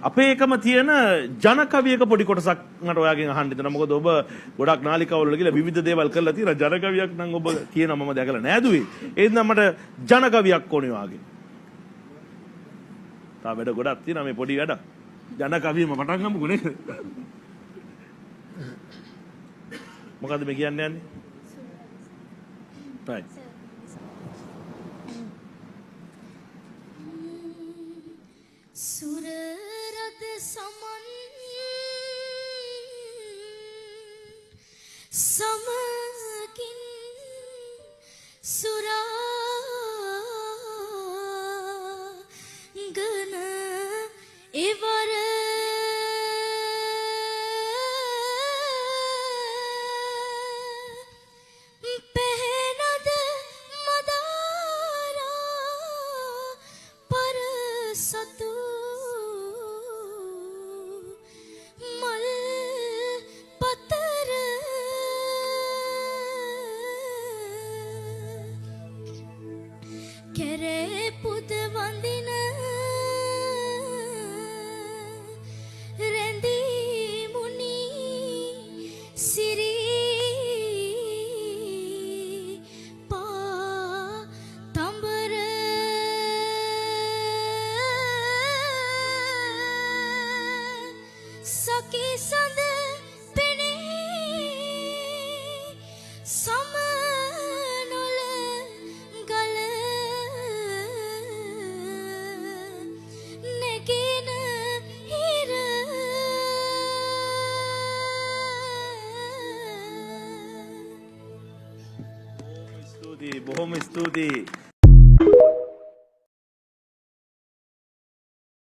අපේ එකම තියෙන ජන කවියක පොඩි කොටසක් මට ඔයාගෙන් අහන්න ඉතන. මොකද ඔබ ගොඩක් නාලිකාවල ගිහලා විවිධ දේවල් කරලා තියෙනවා. ජන කවියක් නම් ඔබ කියනවා මම දැකලා නෑ දුවේ. ඒ නිසා මට ජන කවියක් ඕනේ වාගේ. තා වැඩ ගොඩක් තියෙනවා මේ පොඩි වැඩ. ජන කවියම පටන් ගමුකෝ නේද? මොකද්ද මේ කියන්න යන්නේ? right. සුර රද සමන් සමකින් සුරාගන එවර පෙහෙනද මදාරා පරසතු මල් පතර කෙරේ පුද වඳින රැඳී මුනි සිරි පා තඹර සකි සඳ පෙනේ සමනොල ගල නැගෙන හිර බොහොම ස්තුතියි.